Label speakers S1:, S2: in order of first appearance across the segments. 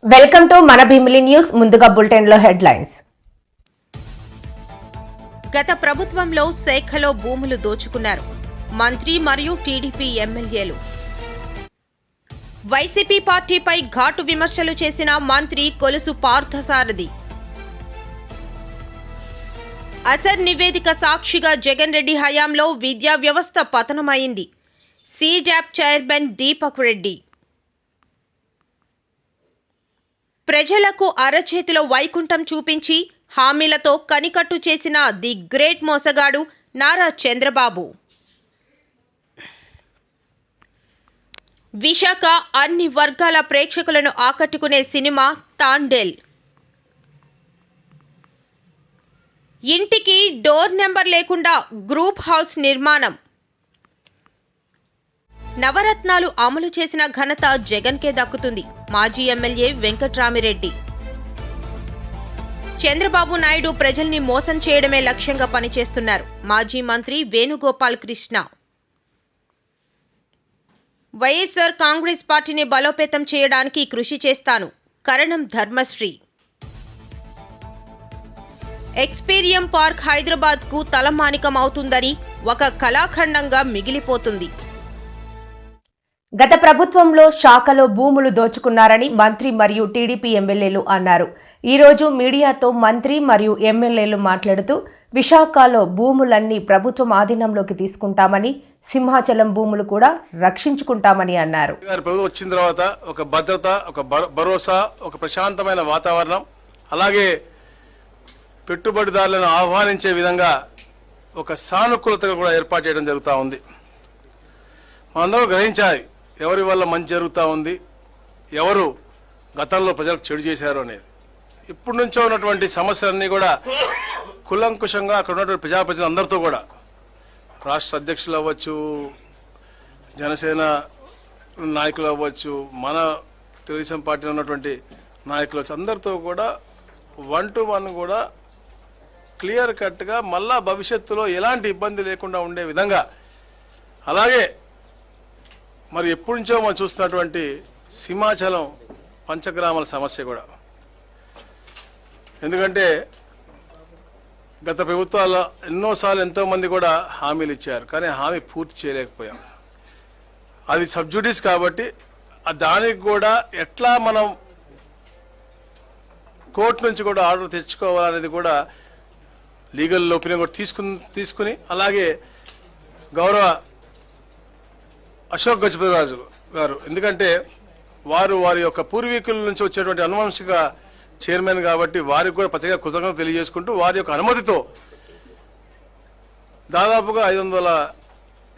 S1: Welcome to మన Bheemili news. ముందుగా bulletin లో హెడ్లైన్స్.
S2: గత ప్రభుత్వంలో శాఖలో భూములు దోచుకున్నారు మంత్రి మరియు టీడీపీ ఎమ్మెల్యేలు. వైసీపీ పార్టీపై ఘాటు విమర్శలు చేసిన మంత్రి కొలుసు పార్థసారథి. అసర్ నివేదిక సాక్షిగా జగన్ రెడ్డి హయాంలో విద్యా వ్యవస్థ పతనమైంది. సీజాప్ చైర్మన్ దీపక్ రెడ్డి. ప్రజలకు అరచేతిలో వైకుంఠం చూపించి హామీలతో కనికట్టు చేసిన ది గ్రేట్ మోసగాడు నారా చంద్రబాబు. విశాఖ అన్ని వర్గాల ప్రేక్షకులను ఆకట్టుకునే సినిమా తాండేల్. ఇంటికి డోర్ నెంబర్ లేకుండా గ్రూప్ హౌస్ నిర్మాణం. నవరత్నాలు అమలు చేసిన ఘనత జగన్కే దక్కుతుంది. మాజీ ఎమ్మెల్యే వెంకట్రామిరెడ్డి. చంద్రబాబు నాయుడు ప్రజల్ని మోసం చేయడమే లక్ష్యంగా పనిచేస్తున్నారు. మాజీ మంత్రి వేణుగోపాల్ కృష్ణ. వైఎస్ఆర్ కాంగ్రెస్ పార్టీని బలోపేతం చేయడానికి కృషి చేస్తాను. కరణం ధర్మశ్రీ. ఎక్స్పీరియం పార్క్ హైదరాబాద్ కు తలమానికం అవుతుందని ఒక కళాఖండంగా మిగిలిపోతుంది.
S1: గత ప్రభుత్వంలో శాఖలో భూములు దోచుకున్నారని మంత్రి మరియు టీడీపీ ఎమ్మెల్యేలు అన్నారు. ఈ రోజు మీడియాతో మంత్రి మరియు ఎమ్మెల్యేలు మాట్లాడుతూ విశాఖలో భూములన్నీ ప్రభుత్వం ఆధీనంలోకి తీసుకుంటామని, సింహాచలం భూములు కూడా రక్షించుకుంటామని అన్నారు.
S3: ప్రభుత్వం వచ్చిన తర్వాత ఒక భద్రత, ఒక భరోసా, ఒక ప్రశాంతమైన వాతావరణం, అలాగే పెట్టుబడిదారులను ఆహ్వానించే విధంగా ఒక సానుకూలత కూడా ఏర్పాటు చేయడం జరుగుతూ ఉంది. మనందరూ గ్రహించాలి ఎవరి వల్ల మంచి జరుగుతూ ఉంది, ఎవరు గతంలో ప్రజలకు చెడు చేశారు అనేది. ఇప్పటి నుంచో ఉన్నటువంటి సమస్యలన్నీ కూడా కులంకుశంగా అక్కడ ఉన్నటువంటి ప్రజాప్రతినిధులు అందరితో కూడా, రాష్ట్ర అధ్యక్షులు అవ్వచ్చు, జనసేన నాయకులు అవ్వచ్చు, మన తెలుగుదేశం పార్టీలో ఉన్నటువంటి నాయకులు అవ్వచ్చు, అందరితో కూడా 1 to 1 కూడా క్లియర్ కట్గా మళ్ళా భవిష్యత్తులో ఎలాంటి ఇబ్బంది లేకుండా ఉండే విధంగా, అలాగే మరి ఎప్పటి నుంచో మనం చూస్తున్నటువంటి సింహాచలం పంచగ్రామాల సమస్య కూడా. ఎందుకంటే గత ప్రభుత్వాల్లో ఎన్నోసార్లు ఎంతోమంది కూడా హామీలు ఇచ్చారు, కానీ హామీ పూర్తి చేయలేకపోయాం. అది సబ్జుడిస్ కాబట్టి దానికి కూడా ఎట్లా మనం కోర్టు నుంచి కూడా ఆర్డర్ తెచ్చుకోవాలనేది కూడా లీగల్ ఒపీనియన్ కూడా తీసుకుని అలాగే గౌరవ అశోక్ గజపతిరాజు గారు, ఎందుకంటే వారి యొక్క పూర్వీకుల నుంచి వచ్చేటువంటి అనువంశిక చైర్మన్ కాబట్టి వారికి కూడా ప్రత్యేక కృతజ్ఞతలు తెలియజేసుకుంటూ వారి యొక్క అనుమతితో దాదాపుగా 500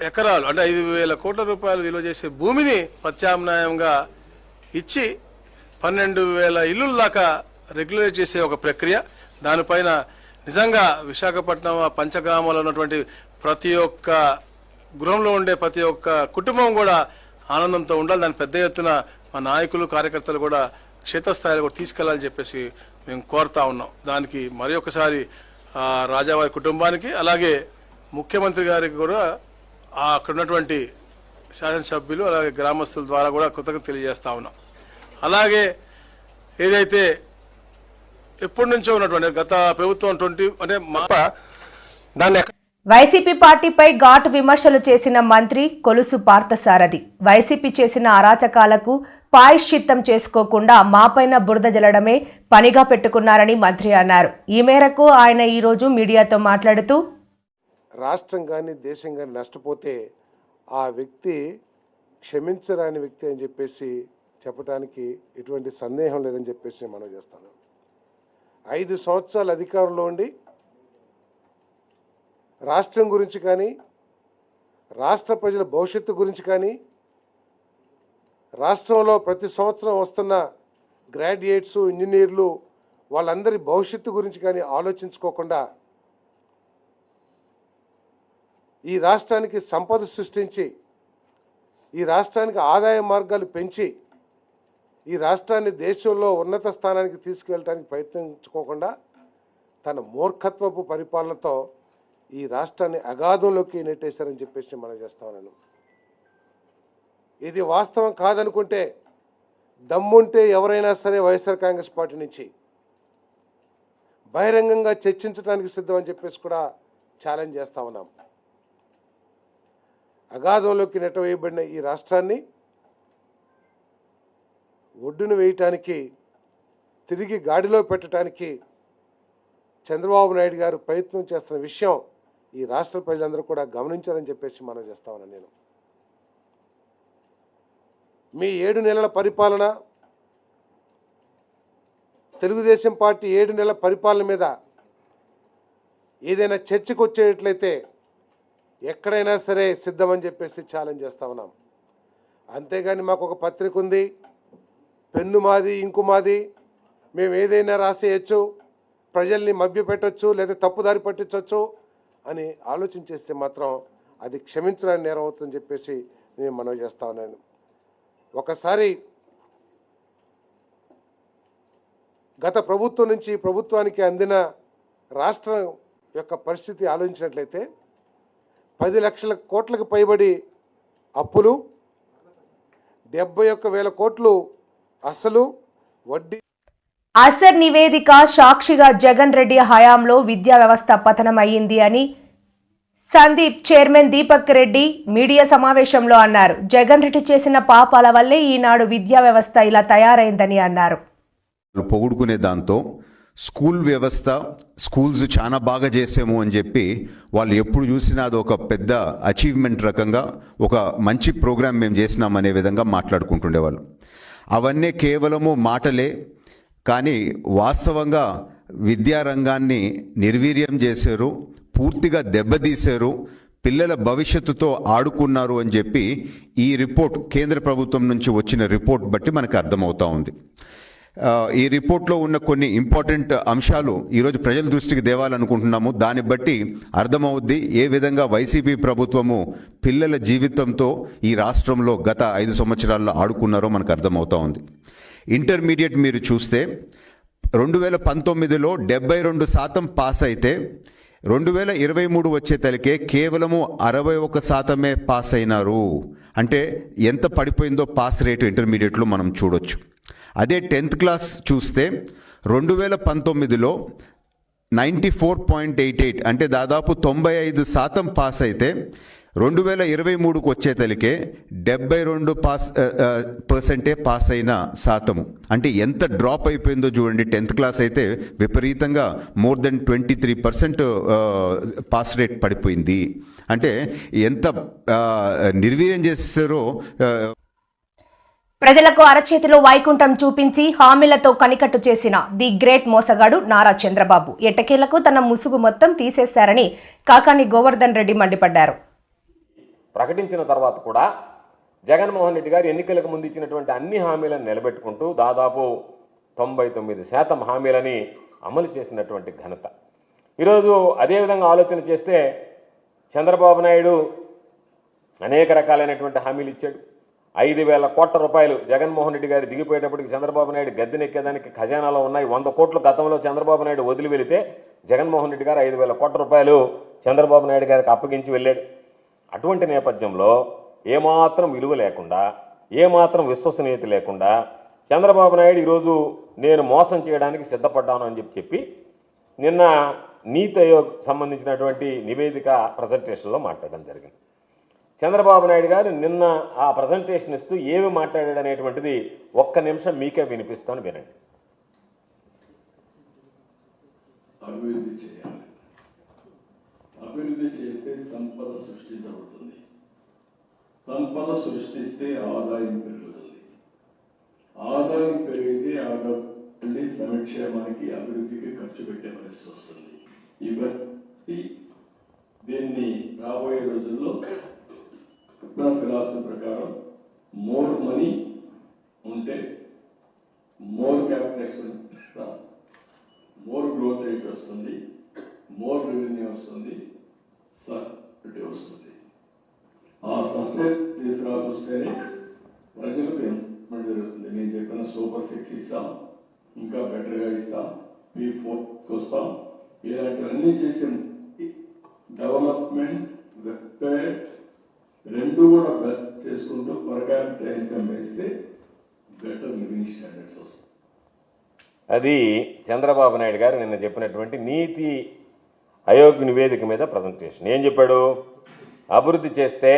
S3: ఎకరాలు అంటే 5,000 కోట్ల రూపాయలు విలువ చేసే భూమిని ప్రత్యామ్నాయంగా ఇచ్చి 12,000 ఇల్లుల దాకా రెగ్యులేట్ చేసే ఒక ప్రక్రియ. దానిపైన నిజంగా విశాఖపట్నం పంచగ్రామాల్లో ఉన్నటువంటి ప్రతి ఒక్క గృహంలో ఉండే ప్రతి ఒక్క కుటుంబం కూడా ఆనందంతో ఉండాలి. దాని పెద్ద ఎత్తున మా నాయకులు, కార్యకర్తలు కూడా క్షేత్రస్థాయిలో కూడా తీసుకెళ్లాలని చెప్పేసి మేము కోరుతా ఉన్నాం. దానికి మరి ఒకసారి రాజావారి కుటుంబానికి, అలాగే ముఖ్యమంత్రి గారికి కూడా అక్కడ ఉన్నటువంటి శాసనసభ్యులు అలాగే గ్రామస్తుల ద్వారా కూడా కృతజ్ఞత తెలియజేస్తా ఉన్నాం. అలాగే ఏదైతే ఎప్పటి నుంచో ఉన్నటువంటి గత ప్రభుత్వం 20 అంటే దాన్ని
S1: వైసీపీ పార్టీపై ఘాటు విమర్శలు చేసిన మంత్రి కొలుసు పార్థసారథి. వైసీపీ చేసిన అరాచకాలకు పాయశ్చిత్తం చేసుకోకుండా మాపైన బురద జల్లడమే పనిగా పెట్టుకున్నారని మంత్రి అన్నారు. ఈ మేరకు ఆయన ఈ రోజు మీడియాతో మాట్లాడుతూ,
S4: రాష్ట్రం కానీ దేశం కానీ నష్టపోతే ఆ వ్యక్తి క్షమించరాని వ్యక్తి అని చెప్పేసి చెప్పడానికి ఎటువంటి సందేహం లేదని చెప్పేసి నేను మనవి చేస్తాను. 5 సంవత్సరాలు అధికారంలో ఉండి రాష్ట్రం గురించి కానీ, రాష్ట్ర ప్రజల భవిష్యత్తు గురించి కానీ, రాష్ట్రంలో ప్రతి సంవత్సరం వస్తున్న గ్రాడ్యుయేట్స్, ఇంజనీర్లు వాళ్ళందరి భవిష్యత్తు గురించి కానీ ఆలోచించుకోకుండా ఈ రాష్ట్రానికి సంపద సృష్టించి ఈ రాష్ట్రానికి ఆదాయ మార్గాలు పెంచి ఈ రాష్ట్రాన్ని దేశంలో ఉన్నత స్థానానికి తీసుకువెళ్ళడానికి ప్రయత్నించుకోకుండా తన మూర్ఖత్వపు పరిపాలనతో ఈ రాష్ట్రాన్ని అగాధంలోకి నెట్టేశారని చెప్పేసి మనం చేస్తా ఉన్నాను. ఇది వాస్తవం కాదనుకుంటే దమ్ముంటే ఎవరైనా సరే వైఎస్ఆర్ కాంగ్రెస్ పార్టీ నుంచి బహిరంగంగా చర్చించడానికి సిద్ధం అని చెప్పేసి కూడా ఛాలెంజ్ చేస్తా ఉన్నాం. అగాధంలోకి నెట్టవేయబడిన ఈ రాష్ట్రాన్ని ఒడ్డును వేయటానికి, తిరిగి గాడిలో పెట్టడానికి చంద్రబాబు నాయుడు గారు ప్రయత్నం చేస్తున్న విషయం ఈ రాష్ట్ర ప్రజలందరూ కూడా గమనించారని చెప్పేసి మనం చేస్తా ఉన్నాను. నేను మీ 7 నెలల పరిపాలన, తెలుగుదేశం పార్టీ 7 నెలల పరిపాలన మీద ఏదైనా చర్చకు వచ్చేట్లయితే ఎక్కడైనా సరే సిద్ధమని చెప్పేసి ఛాలెంజ్ చేస్తా ఉన్నాం. అంతేగాని మాకు ఒక పత్రిక ఉంది, పెన్ను మాది, ఇంకు మాది, మేము ఏదైనా రాసేయచ్చు, ప్రజల్ని మభ్యపెట్టచ్చు లేదా తప్పుదారి పట్టించవచ్చు అని ఆలోచన చేస్తే మాత్రం అది క్షమించడానికి నేరం అవుతుందని చెప్పేసి నేను మనవి చేస్తా ఉన్నాను. ఒకసారి గత ప్రభుత్వం నుంచి ప్రభుత్వానికి అందిన రాష్ట్రం యొక్క పరిస్థితి ఆలోచించినట్లయితే 10 లక్షల కోట్లకు పైబడి అప్పులు, 71,000 కోట్లు అసలు, వడ్డీ.
S1: అసర్ నివేదిక సాక్షిగా జగన్ రెడ్డి హయాంలో విద్యా వ్యవస్థ పతనమయ్యింది అని సందీప్ చైర్మన్ దీపక్ రెడ్డి మీడియా సమావేశంలో అన్నారు. జగన్ రెడ్డి చేసిన పాపాల వల్లే ఈనాడు విద్యా వ్యవస్థ ఇలా తయారైందని అన్నారు.
S5: పొగుడుకునే దాంతో స్కూల్ వ్యవస్థ, స్కూల్స్ చాలా బాగా చేసాము అని చెప్పి వాళ్ళు ఎప్పుడు చూసినా అది ఒక పెద్ద అచీవ్మెంట్ రకంగా ఒక మంచి ప్రోగ్రామ్ మేము చేసినామనే విధంగా మాట్లాడుకుంటుండేవాళ్ళు. అవన్నీ కేవలము మాటలే, కానీ వాస్తవంగా విద్యారంగాన్ని నిర్వీర్యం చేశారు, పూర్తిగా దెబ్బతీశారు, పిల్లల భవిష్యత్తుతో ఆడుకున్నారు అని చెప్పి ఈ రిపోర్ట్, కేంద్ర ప్రభుత్వం నుంచి వచ్చిన రిపోర్ట్ బట్టి మనకు అర్థమవుతా ఉంది. ఈ రిపోర్ట్లో ఉన్న కొన్ని ఇంపార్టెంట్ అంశాలు ఈరోజు ప్రజల దృష్టికి తేవాలనుకుంటున్నాము. దాన్ని బట్టి అర్థమవుద్ది ఏ విధంగా వైసీపీ ప్రభుత్వము పిల్లల జీవితంతో ఈ రాష్ట్రంలో గత 5 సంవత్సరాల్లో ఆడుకున్నారో మనకు అర్థమవుతా ఉంది. ఇంటర్మీడియట్ మీరు చూస్తే 2019లో 72% పాస్ అయితే 2023 వచ్చేతలకే కేవలము 61% పాస్ అయినారు. అంటే ఎంత పడిపోయిందో పాస్ రేటు ఇంటర్మీడియట్లో మనం చూడొచ్చు. అదే 10th క్లాస్ చూస్తే 2019లో 94.88 అంటే దాదాపు 95% పాస్ అయితే 2023కు వచ్చేతలికే 72% పాస్ అయిన శాతము. అంటే ఎంత డ్రాప్ అయిపోయిందో చూడండి. 10th క్లాస్ అయితే విపరీతంగా మోర్ దెన్ 23% పాస్ రేట్ పడిపోయింది. అంటే ఎంత నిర్వీర్యం చేస్తారో.
S1: ప్రజలకు అరచేతిలో వైకుంఠం చూపించి హామీలతో కనికట్టు చేసిన ది గ్రేట్ మోసగాడు నారా చంద్రబాబు ఎట్టకేలకు తన ముసుగు మొత్తం తీసేశారని కాకాని గోవర్ధన్ రెడ్డి మండిపడ్డారు.
S6: ప్రకటించిన తర్వాత కూడా జగన్మోహన్ రెడ్డి గారు ఎన్నికలకు ముందు ఇచ్చినటువంటి అన్ని హామీలను నిలబెట్టుకుంటూ దాదాపు 99% హామీలని అమలు చేసినటువంటి ఘనత. ఈరోజు అదేవిధంగా ఆలోచన చేస్తే చంద్రబాబు నాయుడు అనేక రకాలైనటువంటి హామీలు ఇచ్చాడు. 5,000 కోట్ల రూపాయలు జగన్మోహన్ రెడ్డి గారు దిగిపోయేటప్పటికి చంద్రబాబు నాయుడు గద్దెనెక్కేదానికి ఖజానాలో ఉన్నాయి. 100 కోట్లు గతంలో చంద్రబాబు నాయుడు వదిలి వెళితే జగన్మోహన్ రెడ్డి గారు 5,000 కోట్ల రూపాయలు చంద్రబాబు నాయుడు గారికి అప్పగించి వెళ్ళాడు. అటువంటి నేపథ్యంలో ఏమాత్రం విలువ లేకుండా, ఏమాత్రం విశ్వసనీయత లేకుండా చంద్రబాబు నాయుడు ఈరోజు నేను మోసం చేయడానికి సిద్ధపడ్డాను అని చెప్పి నిన్న నీతి ఆయోగ్ సంబంధించినటువంటి నివేదిక ప్రజెంటేషన్లో మాట్లాడడం జరిగింది. చంద్రబాబు నాయుడు గారు నిన్న ఆ ప్రజెంటేషన్ ఇస్తూ ఏమి మాట్లాడాడు అనేటువంటిది 1 నిమిషం మీకే వినిపిస్తాను, వినండి.
S7: అభివృద్ధి చేయాలి. అభివృద్ధి చేస్తే సంపద సృష్టించబడుతుంది. సంపద సృష్టిస్తే ఆదాయం పెరుగుతుంది. ఆదాయం పెరిగితే ఆడపల్లి సంక్షేమానికి అభివృద్ధికి ఖర్చు పెట్టే పరిస్థితి వస్తుంది. ఇవన్నీ దీన్ని రాబోయే రోజుల్లో నా ఫిలాసఫీ ప్రకారం మోర్ మనీ ఉంటే more capital expenditure, more growth rate వస్తుంది, మోర్ రెవెన్యూ వస్తుంది, సర్టి వస్తుంది. ఆ సబ్సిడీ తీసుకురాకొస్తేనే ప్రజలకు ఎంప్లాయ్మెంట్ జరుగుతుంది. నేను చెప్పిన సూపర్ 6 ఇస్తాం, ఇంకా బెటర్గా ఇస్తాం, P4 వస్తాం, ఇలాంటివన్నీ చేసి డెవలప్మెంట్ వెల్ఫేర్ రెండు కూడా చేసుకుంటూ పర్ క్యాపిటల్ ఇన్కమ్ వేస్తే బెటర్ లివింగ్ స్టాండర్డ్స్ వస్తాయి.
S6: అది చంద్రబాబు నాయుడు గారు నిన్న చెప్పినటువంటి నీతి ఆయోగ్ నివేదిక మీద ప్రజెంటేషన్. ఏం చెప్పాడు? అభివృద్ధి చేస్తే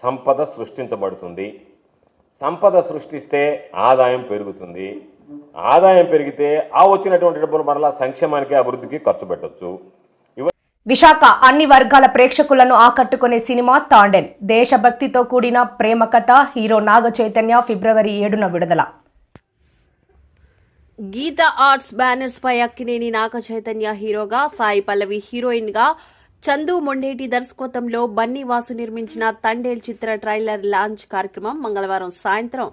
S6: సంపద సృష్టించబడుతుంది, సంపద సృష్టిస్తే ఆదాయం పెరుగుతుంది, ఆదాయం పెరిగితే ఆ వచ్చినటువంటి డబ్బులు మరలా సంక్షేమానికి అభివృద్ధికి ఖర్చు పెట్టొచ్చు.
S1: విశాఖ అన్ని వర్గాల ప్రేక్షకులను ఆకట్టుకునే సినిమా తాండెల్. దేశభక్తితో కూడిన ప్రేమ కథ. హీరో నాగ చైతన్య ఫిబ్రవరి 7న విడుదల.
S8: గీత ఆర్ట్స్ బ్యానర్స్ పై అక్కినేని నాగ చైతన్య హీరోగా, సాయి పల్లవి హీరోయిన్ గా, చందు మొండేటి దర్శకత్వంలో బన్నీ వాసు నిర్మించిన తండేల్ చిత్ర ట్రైలర్ లాంచ్ కార్యక్రమం మంగళవారం సాయంత్రం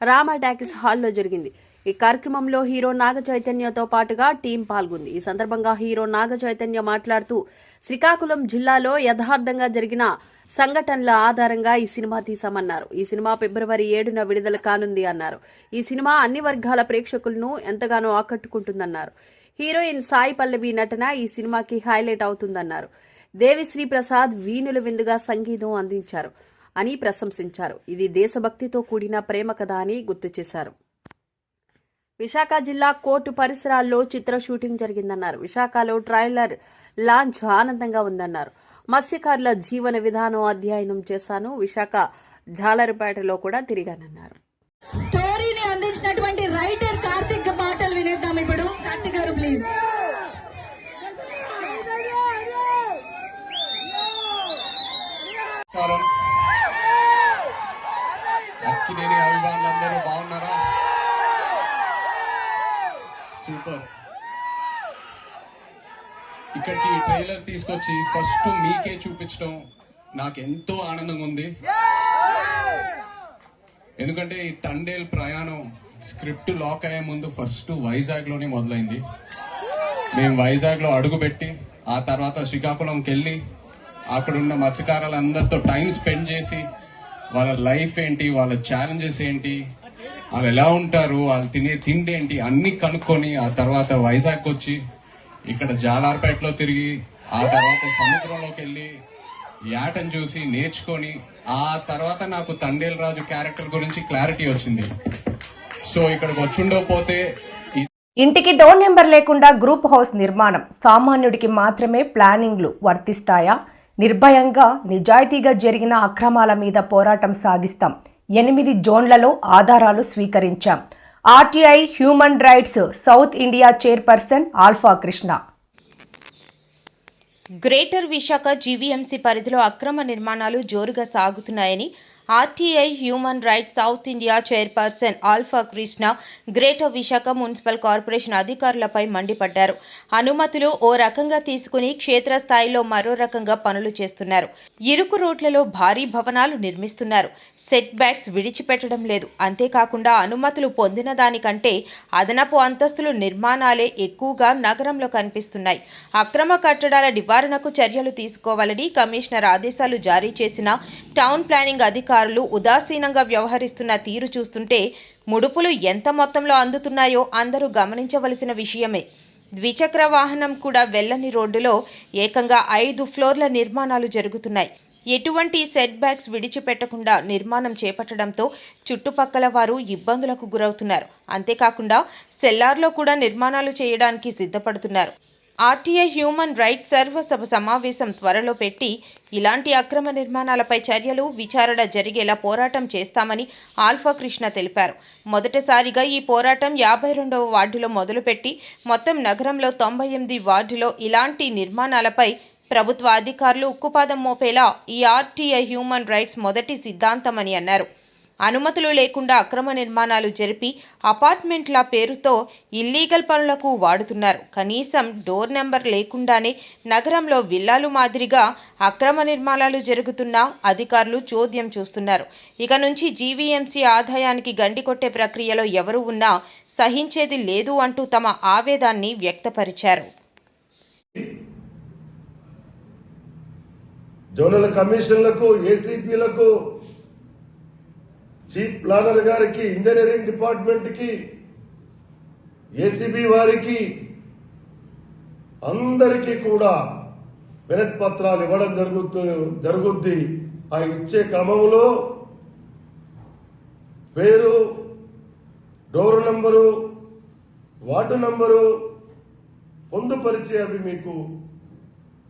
S8: రామా టాకీస్ హాల్లో జరిగింది. ఈ కార్యక్రమంలో హీరో నాగ చైతన్యతో పాటుగా టీం పాల్గొంది. ఈ సందర్భంగా హీరో నాగ చైతన్య మాట్లాడుతూ శ్రీకాకుళం జిల్లాలో యథార్థంగా జరిగిన సంఘటనల ఆధారంగా ఈ సినిమా తీశామన్నారు. ఈ సినిమా ఫిబ్రవరి 7న విడుదల కానుంది అన్నారు. ఈ సినిమా అన్ని వర్గాల ప్రేక్షకులను ఎంతగానో ఆకట్టుకుంటుందన్నారు. హీరోయిన్ సాయి పల్లవి నటన ఈ సినిమాకి హైలైట్ అవుతుందన్నారు. దేవిశ్రీ ప్రసాద్ వీణుల విందుగా సంగీతం అందించారు అని ప్రశంసించారు. ఇది దేశభక్తితో కూడిన ప్రేమ కథ అని గుర్తు చేశారు. విశాఖ జిల్లా కోర్టు పరిసరాల్లో చిత్ర షూటింగ్ జరిగిందన్నారు. విశాఖలో ట్రైలర్ లాంచ్ ఆనందంగా ఉందన్నారు. మత్స్యకారుల జీవన విధానం అధ్యయనం చేశాను. విశాఖ జాలరుపేటలో కూడా తిరిగానన్నారు.
S9: స్టోరీని అందించినటువంటి రైటర్ కార్తిక్ మాటలు వినేద్దాం ఇప్పుడు. కార్తిక్ గారు ప్లీజ్.
S10: అక్కినేని అభిమానులందరూ బాగున్నారా? సూపర్. ఇక్కడికి ట్రైలర్ తీసుకొచ్చి ఫస్ట్ మీకే చూపించడం నాకు ఎంతో ఆనందంగా ఉంది. ఎందుకంటే ఈ తండేల్ ప్రయాణం స్క్రిప్ట్ లాక్ అయ్యే ముందు ఫస్ట్ వైజాగ్ లోనే మొదలైంది. మేము వైజాగ్ లో అడుగుపెట్టి ఆ తర్వాత శ్రీకాకుళంకి వెళ్ళి అక్కడున్న మత్స్యకారులందరితో టైం స్పెండ్ చేసి వాళ్ళ లైఫ్ ఏంటి, వాళ్ళ ఛాలెంజెస్ ఏంటి, వాళ్ళు ఎలా ఉంటారు, వాళ్ళు తినే తిండి ఏంటి అన్ని కనుక్కొని ఆ తర్వాత వైజాగ్ వచ్చి ఇక్కడ జాలార్పేటలో తిరిగి ఆ తర్వాత సముద్రంలోకి వెళ్ళి యాటను చూసి నేర్చుకొని ఆ తర్వాత నాకు తండేల్ రాజు క్యారెక్టర్ గురించి క్లారిటీ వచ్చింది. సో ఇక్కడికి వచ్చుండకపోతే
S1: ఇంటికి డోర్ నెంబర్ లేకుండా గ్రూప్ హౌస్ నిర్మాణం సామాన్యుడికి మాత్రమే ప్లానింగ్లు వర్తిస్తాయా? నిర్భయంగా నిజాయితీగా జరిగిన అక్రమాల మీద పోరాటం సాగిస్తాం. 8 జోన్లలో ఆధారాలు స్వీకరించాం. RTI human rights south India chairperson Alpha Krishna.
S2: Greater Visakha GVMC పరిధిలో అక్రమ నిర్మాణాలు జోరుగా సాగుతున్నాయని RTI human rights south India chairperson Alpha Krishna greater Visakha municipal corporation అధికారులపై మండిపడ్డారు. అనుమతులు ఓ రకంగా తీసుకుని క్షేత్రస్థాయిలో మరో రకంగా పనులు చేస్తున్నారు. ఇరుకు రోడ్లలో భారీ భవనాలు నిర్మిస్తున్నారు. సెట్ బ్యాక్స్ విడిచిపెట్టడం లేదు. అంతేకాకుండా అనుమతులు పొందిన దానికంటే అదనపు అంతస్తులు నిర్మాణాలే ఎక్కువగా నగరంలో కనిపిస్తున్నాయి. అక్రమ కట్టడాల నివారణకు చర్యలు తీసుకోవాలని కమిషనర్ ఆదేశాలు జారీ చేసిన టౌన్ ప్లానింగ్ అధికారులు ఉదాసీనంగా వ్యవహరిస్తున్న తీరు చూస్తుంటే ముడుపులు ఎంత మొత్తంలో అందుతున్నాయో అందరూ గమనించవలసిన విషయమే. ద్విచక్ర వాహనం కూడా వెళ్లని రోడ్డులో ఏకంగా 5 ఫ్లోర్ల నిర్మాణాలు జరుగుతున్నాయి. ఎటువంటి సెట్ బ్యాక్స్ విడిచిపెట్టకుండా నిర్మాణం చేపట్టడంతో చుట్టుపక్కల వారు ఇబ్బందులకు గురవుతున్నారు. అంతేకాకుండా సెల్లార్లో కూడా నిర్మాణాలు చేయడానికి సిద్ధపడుతున్నారు. ఆర్టీఐ హ్యూమన్ రైట్స్ సర్వసభ సమావేశం త్వరలో పెట్టి ఇలాంటి అక్రమ నిర్మాణాలపై చర్యలు, విచారణ జరిగేలా పోరాటం చేస్తామని ఆల్ఫా కృష్ణ తెలిపారు. మొదటిసారిగా ఈ పోరాటం 52వ వార్డులో మొదలుపెట్టి మొత్తం నగరంలో 98 వార్డులో ఇలాంటి నిర్మాణాలపై ప్రభుత్వ అధికారులు ఉక్కుపాదం మోపేలా ఈ ఆర్టీఐ హ్యూమన్ రైట్స్ మొదటి సిద్ధాంతమని అన్నారు. అనుమతులు లేకుండా అక్రమ నిర్మాణాలు జరిపి అపార్ట్మెంట్ల పేరుతో ఇల్లీగల్ పనులకు వాడుతున్నారు. కనీసం డోర్ నెంబర్ లేకుండానే నగరంలో విల్లాలు మాదిరిగా అక్రమ నిర్మాణాలు జరుగుతున్నా అధికారులు చోద్యం చూస్తున్నారు. ఇక నుంచి జీవీఎంసీ ఆదాయానికి గండి కొట్టే ప్రక్రియలో ఎవరు ఉన్నా సహించేది లేదు అంటూ తమ ఆవేదాన్ని వ్యక్తపరిచారు.
S4: జోనల్ కమిషన్లకు, ఏసీపీలకు, చీఫ్ ప్లానర్ గారికి, ఇంజనీరింగ్ డిపార్ట్మెంట్కి, ఏసీబీ వారికి అందరికీ కూడా వినతి పత్రాలు ఇవ్వడం జరుగుద్ది. ఆ ఇచ్చే క్రమంలో పేరు, డోర్ నంబరు, వార్డు నంబరు పొందుపరిచి అవి మీకు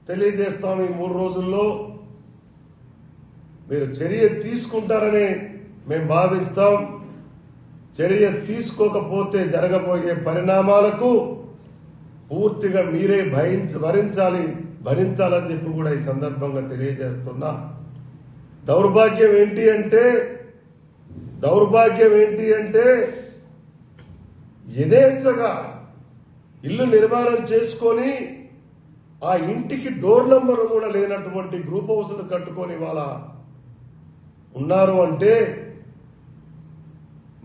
S4: తెలియజేస్తాం. ఈ 3 రోజుల్లో మీరు చర్య తీసుకుంటారని మేము భావిస్తాం. చర్య తీసుకోకపోతే జరగబోయే పరిణామాలకు పూర్తిగా మీరే భరించాలని చెప్పి కూడా ఈ సందర్భంగా తెలియజేస్తున్నా. దౌర్భాగ్యం ఏంటి అంటే యథేచ్ఛగా ఇల్లు నిర్మాణం చేసుకొని ఆ ఇంటికి డోర్ నంబర్ కూడా లేనటువంటి గ్రూప్ హౌస్లు కట్టుకొని వాళ్ళ ఉన్నారు అంటే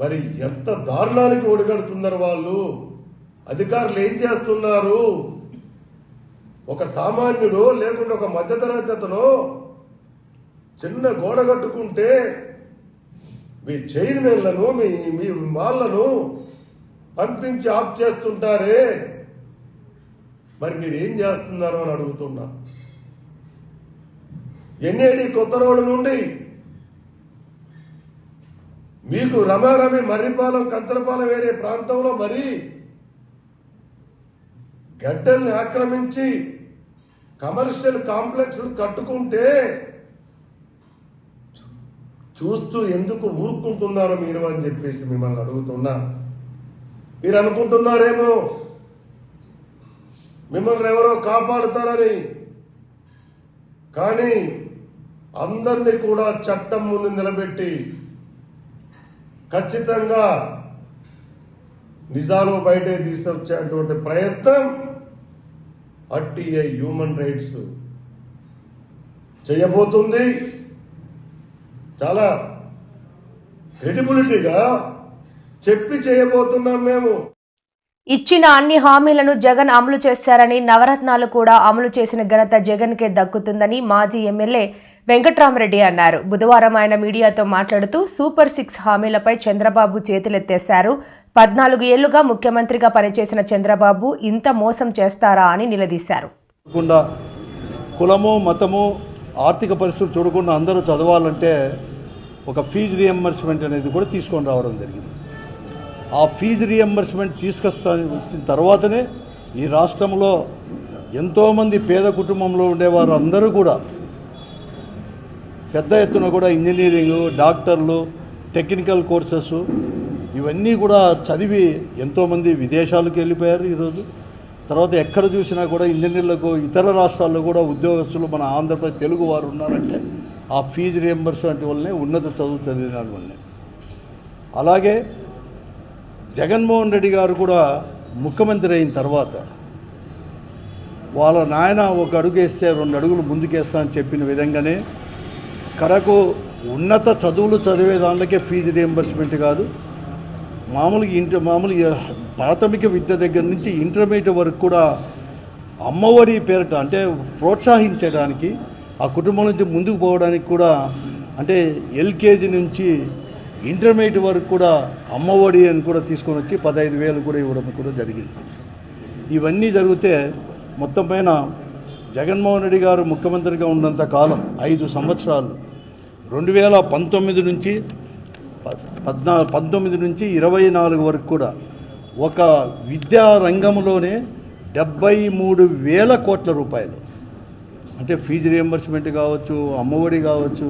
S4: మరి ఎంత దారుణానికి ఒడిగడుతున్నారు వాళ్ళు. అధికారులు ఏం చేస్తున్నారు? ఒక సామాన్యుడు లేకుంటే ఒక మధ్యతరగతి అతను చిన్న గోడ కట్టుకుంటే మీ చైర్మన్లను, మీ వాళ్ళను పంపించి ఆఫ్ చేస్తుంటారే, మరి మీరు ఏం చేస్తున్నారు అని అడుగుతున్నా. ఎన్ఏడి కొత్త రోడ్డు నుండి మీకు రమారమి, మర్రిపాలెం, కంచరపాలెం వేరే ప్రాంతంలో మరి గడ్డల్ని ఆక్రమించి కమర్షియల్ కాంప్లెక్స్ కట్టుకుంటే చూస్తూ ఎందుకు ఊరుకుంటున్నారు మీరు అని చెప్పేసి మిమ్మల్ని అడుగుతున్నా. మీరు అనుకుంటున్నారేమో మిమ్మల్ని ఎవరో కాపాడుతారని, కానీ అందరినీ కూడా చట్టం ముందు నిలబెట్టి ఖచ్చితంగా నిజాలు బయటే తీసుకొచ్చేటువంటి ప్రయత్నం ఆర్టీఐ హ్యూమన్ రైట్స్ చేయబోతుంది. చాలా క్రెడిబిలిటీగా చెప్పి చేయబోతున్నాం మేము.
S1: ఇచ్చిన అన్ని హామీలను జగన్ అమలు చేశారని, నవరత్నాలు కూడా అమలు చేసిన ఘనత జగన్కే దక్కుతుందని మాజీ ఎమ్మెల్యే వెంకట్రామరెడ్డి అన్నారు. బుధవారం ఆయన మీడియాతో మాట్లాడుతూ సూపర్ 6 హామీలపై చంద్రబాబు చేతులెత్తేశారు. 14 ఏళ్లుగా ముఖ్యమంత్రిగా పనిచేసిన చంద్రబాబు ఇంత మోసం చేస్తారా అని నిలదీశారు.
S11: కులము, మతము, ఆర్థిక పరిస్థితులు చూడకుండా అందరూ చదవాలంటే ఒక ఫీజు రియంబర్స్మెంట్ అనేది కూడా తీసుకొని రావడం జరిగింది. ఆ ఫీజు రియంబర్స్మెంట్ వచ్చిన తర్వాతనే ఈ రాష్ట్రంలో ఎంతోమంది పేద కుటుంబంలో ఉండేవారు అందరూ కూడా పెద్ద ఎత్తున కూడా ఇంజనీరింగు, డాక్టర్లు, టెక్నికల్ కోర్సెస్ ఇవన్నీ కూడా చదివి ఎంతోమంది విదేశాలకు వెళ్ళిపోయారు ఈరోజు. తర్వాత ఎక్కడ చూసినా కూడా ఇంజనీర్లకు ఇతర రాష్ట్రాల్లో కూడా ఉద్యోగస్తులు మన ఆంధ్రప్రదేశ్ తెలుగు వారు ఉన్నారంటే ఆ ఫీజు రియంబర్స్మెంట్ వల్లనే, ఉన్నత చదువు చదివిన వల్లనే. అలాగే జగన్మోహన్ రెడ్డి గారు కూడా ముఖ్యమంత్రి అయిన తర్వాత వాళ్ళ నాయన ఒక అడుగు వేస్తే 2 అడుగులు ముందుకేస్తానని చెప్పిన విధంగానే కడకు ఉన్నత చదువులు చదివే దాంట్లోకే ఫీజు రియంబర్స్మెంట్ కాదు, మామూలుగా ప్రాథమిక విద్య దగ్గర నుంచి ఇంటర్మీడియట్ వరకు కూడా అమ్మఒడి పేరిట అంటే ప్రోత్సహించడానికి, ఆ కుటుంబం నుంచి ముందుకు పోవడానికి కూడా, అంటే ఎల్కేజీ నుంచి ఇంటర్మీడియట్ వరకు కూడా అమ్మఒడి అని కూడా తీసుకొని వచ్చి 15,000 కూడా ఇవ్వడం కూడా జరిగింది. ఇవన్నీ జరిగితే మొత్తం పైన జగన్మోహన్ రెడ్డి గారు ముఖ్యమంత్రిగా ఉన్నంత కాలం 5 సంవత్సరాలు 2019 నుంచి 24 వరకు కూడా ఒక విద్యా రంగంలోనే 73,000 కోట్ల రూపాయలు, అంటే ఫీజు రియంబర్స్మెంట్ కావచ్చు, అమ్మఒడి కావచ్చు,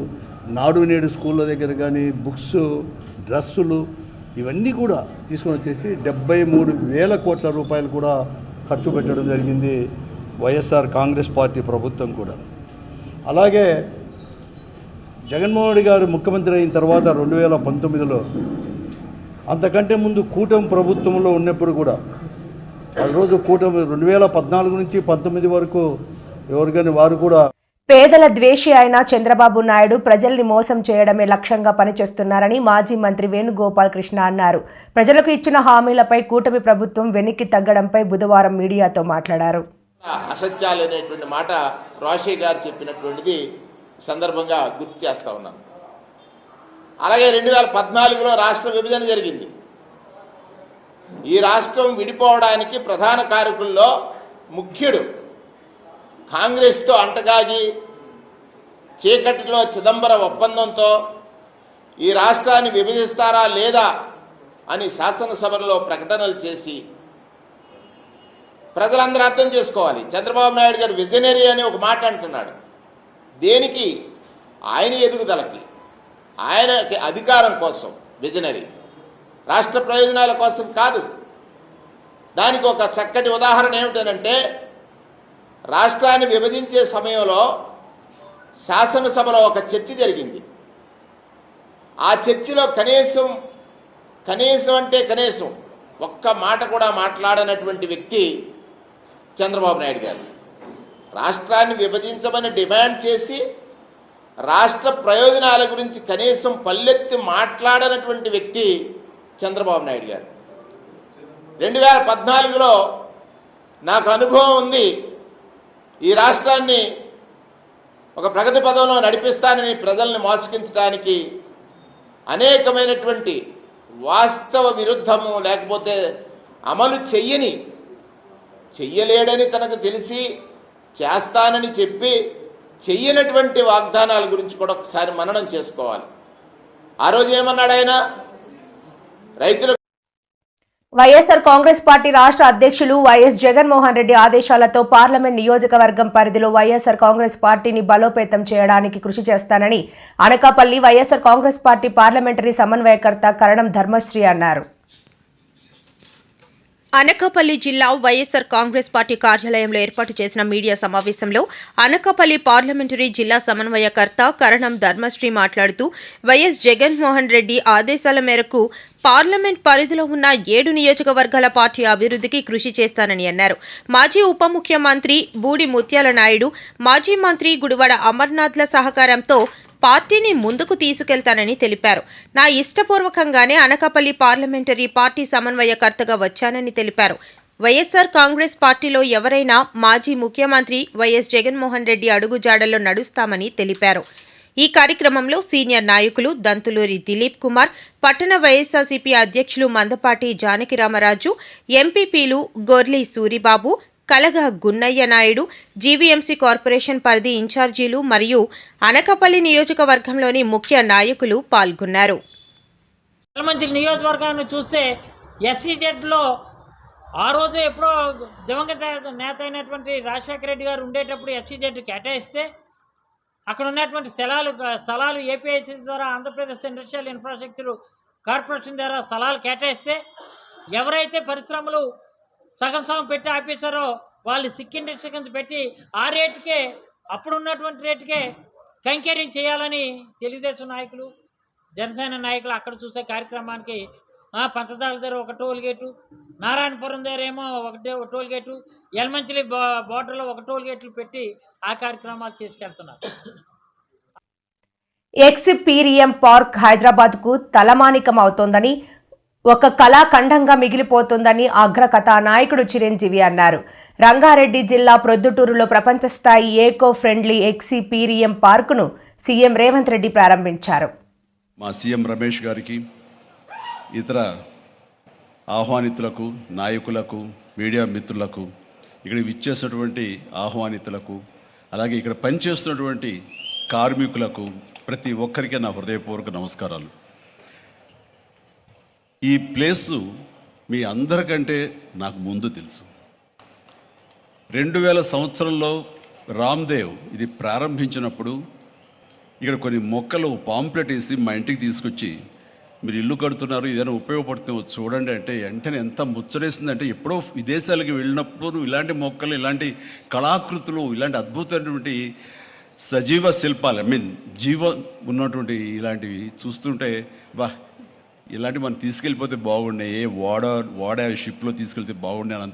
S11: నాడు నేడు స్కూళ్ళ దగ్గర కానీ బుక్స్, డ్రెస్సులు ఇవన్నీ కూడా తీసుకొని వచ్చేసి 73,000 కోట్ల రూపాయలు కూడా ఖర్చు పెట్టడం జరిగింది వైఎస్ఆర్ కాంగ్రెస్ పార్టీ ప్రభుత్వం కూడా. అలాగే జగన్మోహన్ రెడ్డి గారు ముఖ్యమంత్రి అయిన తర్వాత 2019లో, అంతకంటే ముందు కూటమి ప్రభుత్వంలో ఉన్నప్పుడు కూడా ఆ రోజు కూటమి 2014 నుంచి 19 వరకు ఎవరికైనా వారు కూడా
S1: పేదల ద్వేషి అయిన చంద్రబాబు నాయుడు ప్రజల్ని మోసం చేయడమే లక్ష్యంగా పనిచేస్తున్నారని మాజీ మంత్రి వేణుగోపాల్ కృష్ణ అన్నారు. ప్రజలకు ఇచ్చిన హామీలపై కూటమి ప్రభుత్వం వెనక్కి తగ్గడంపై బుధవారం మీడియాతో మాట్లాడారు.
S12: అసత్యాలు అనేటువంటి మాట రాజశేఖర్ గారు చెప్పినటువంటిది సందర్భంగా గుర్తు చేస్తూ ఉన్నాను. అలాగే 2014లో రాష్ట్ర విభజన జరిగింది. ఈ రాష్ట్రం విడిపోవడానికి ప్రధాన కారకుల్లో ముఖ్యుడు కాంగ్రెస్తో అంటగాగి చీకటిలో చిదంబరం ఒప్పందంతో ఈ రాష్ట్రాన్ని విభజిస్తారా లేదా అని శాసనసభలో ప్రకటనలు చేసి ప్రజలందరూ అర్థం చేసుకోవాలి. చంద్రబాబు నాయుడు గారు విజనరీ అని ఒక మాట అంటున్నాడు. దేనికి? ఆయన ఎదుగుదలకి, ఆయన అధికారం కోసం విజనరీ, రాష్ట్ర ప్రయోజనాల కోసం కాదు. దానికి ఒక చక్కటి ఉదాహరణ ఏమిటంటే రాష్ట్రాన్ని విభజించే సమయంలో శాసనసభలో ఒక చర్చ జరిగింది. ఆ చర్చలో కనీసం ఒక్క మాట కూడా మాట్లాడనటువంటి వ్యక్తి చంద్రబాబు నాయుడు గారు. రాష్ట్రాన్ని విభజించమని డిమాండ్ చేసి రాష్ట్ర ప్రయోజనాల గురించి కనీసం పల్లెత్తి మాట్లాడనటువంటి వ్యక్తి చంద్రబాబు నాయుడు గారు. 2014లో నాకు అనుభవం ఉంది. ఈ రాష్ట్రాన్ని ఒక ప్రగతి పదంలో నడిపిస్తానని ప్రజల్ని మోసగించడానికి అనేకమైనటువంటి వాస్తవ విరుద్ధము లేకపోతే అమలు చెయ్యలేడని తనకు తెలిసి చేస్తానని చెప్పి చెయ్యనటువంటి వాగ్దానాల గురించి కూడా ఒకసారి మననం చేసుకోవాలి. ఆ రోజు ఏమన్నాడు ఆయన? రైతుల
S1: వైఎస్ఆర్ కాంగ్రెస్ పార్టీ రాష్ట్ర అధ్యక్షులు వైఎస్ జగన్మోహన్ రెడ్డి ఆదేశాలతో పార్లమెంట్ నియోజకవర్గం పరిధిలో వైఎస్ఆర్ కాంగ్రెస్ పార్టీని బలోపేతం చేయడానికి కృషి చేస్తానని అనకాపల్లి వైఎస్ఆర్ కాంగ్రెస్ పార్టీ పార్లమెంటరీ సమన్వయకర్త కరణం ధర్మశ్రీ అన్నారు.
S2: అనకాపల్లి జిల్లా వైఎస్ఆర్ కాంగ్రెస్ పార్టీ కార్యాలయంలో ఏర్పాటు చేసిన మీడియా సమావేశంలో అనకాపల్లి పార్లమెంటరీ జిల్లా సమన్వయకర్త కరణం ధర్మశ్రీ మాట్లాడుతూ వైఎస్ జగన్మోహన్ రెడ్డి ఆదేశాల మేరకు పార్లమెంట్ పరిధిలో ఉన్న 7 నియోజకవర్గాల పార్టీ అభివృద్ధికి కృషి చేస్తానని అన్నారు. మాజీ ఉప ముఖ్యమంత్రి బూడి ముత్యాల నాయుడు, మాజీ మంత్రి గుడివాడ అమర్నాథ్ల సహకారంతో పార్టీని ముందుకు తీసుకెళ్తానని తెలిపారు. నా ఇష్టపూర్వకంగానే అనకాపల్లి పార్లమెంటరీ పార్టీ సమన్వయకర్తగా వచ్చానని తెలిపారు. వైఎస్ఆర్ కాంగ్రెస్ పార్టీలో ఎవరైనా మాజీ ముఖ్యమంత్రి వైఎస్ జగన్మోహన్ రెడ్డి అడుగుజాడల్లో నడుస్తామని తెలిపారు. ఈ కార్యక్రమంలో సీనియర్ నాయకులు దంతులూరి దిలీప్ కుమార్, పట్టణ వైఎస్ఆర్సీపీ అధ్యక్షులు మందపాటి జానకిరామరాజు, ఎంపీపీలు గొర్లి సూరిబాబు, కలగ గున్నయ్య నాయుడు, జీవీఎంసీ కార్పొరేషన్ పరిధి ఇన్ఛార్జీలు మరియు అనకాపల్లి నియోజకవర్గంలోని ముఖ్య నాయకులు పాల్గొన్నారు.
S13: మంచి నియోజకవర్గాన్ని చూస్తే ఎస్సీజెడ్లో ఆ రోజు ఎప్పుడో దివంగత నేత అయినటువంటి రాజశేఖర రెడ్డి గారు ఉండేటప్పుడు ఎస్సీజెడ్ కేటాయిస్తే అక్కడ ఉన్నటువంటి స్థలాలు ఏపీఐసీ ద్వారా ఆంధ్రప్రదేశ్ ఇండస్ట్రియల్ ఇన్ఫ్రాస్ట్రక్చర్ కార్పొరేషన్ ద్వారా స్థలాలు కేటాయిస్తే ఎవరైతే పరిశ్రమలు సగం పెట్టి ఆపేశారో వాళ్ళు సిక్ ఇండస్ట్రీ కింద పెట్టి ఆ రేటుకే అప్పుడున్నటువంటి రేటుకే కైంకర్యం చేయాలని తెలుగుదేశం నాయకులు, జనసేన నాయకులు అక్కడ చూసే కార్యక్రమానికి పంచదాల దగ్గర ఒక టోల్ గేటు, నారాయణపురం దగ్గర ఏమో ఒక టోల్ గేటు, యలమంచిలి బోర్డర్లో ఒక టోల్ గేట్లు పెట్టి ఆ కార్యక్రమాలు చేసుకెళ్తున్నారు.
S1: ఎక్స్పీరియం పార్క్ హైదరాబాద్కు తలమానికం అవుతోందని, ఒక కళాఖండంగా మిగిలిపోతుందని అగ్రకథా నాయకుడు చిరంజీవి అన్నారు. రంగారెడ్డి జిల్లా ప్రొద్దుటూరులో ప్రపంచ స్థాయి ఏకో ఫ్రెండ్లీ ఎక్స్పీరియం పార్కును సీఎం రేవంత్ రెడ్డి ప్రారంభించారు.
S14: మా సీఎం రమేష్ గారికి, ఇతర ఆహ్వానితులకు, నాయకులకు, మీడియా మిత్రులకు, ఇక్కడ విచ్చేసినటువంటి ఆహ్వానితులకు, అలాగే ఇక్కడ పనిచేస్తున్నటువంటి కార్మికులకు, ప్రతి ఒక్కరికి నా హృదయపూర్వక నమస్కారాలు. ఈ ప్లేసు మీ అందరికంటే నాకు ముందు తెలుసు. 2000 సంవత్సరంలో రామ్దేవ్ ఇది ప్రారంభించినప్పుడు ఇక్కడ కొన్ని మొక్కలు పాంప్లెట్ వేసి మా ఇంటికి తీసుకొచ్చి, మీరు ఇల్లు కడుతున్నారు, ఏదైనా ఉపయోగపడుతుందో చూడండి అంటే వెంటనే ఎంత ముచ్చరేసిందంటే, ఎప్పుడో విదేశాలకు వెళ్ళినప్పుడు ఇలాంటి మొక్కలు, ఇలాంటి కళాకృతులు, ఇలాంటి అద్భుతమైనటువంటి సజీవ శిల్పాలు, జీవం ఉన్నటువంటి ఇలాంటివి చూస్తుంటే ఇలాంటివి మనం తీసుకెళ్ళిపోతే బాగుండే, ఓడ షిప్లో తీసుకెళ్తే బాగుండే అని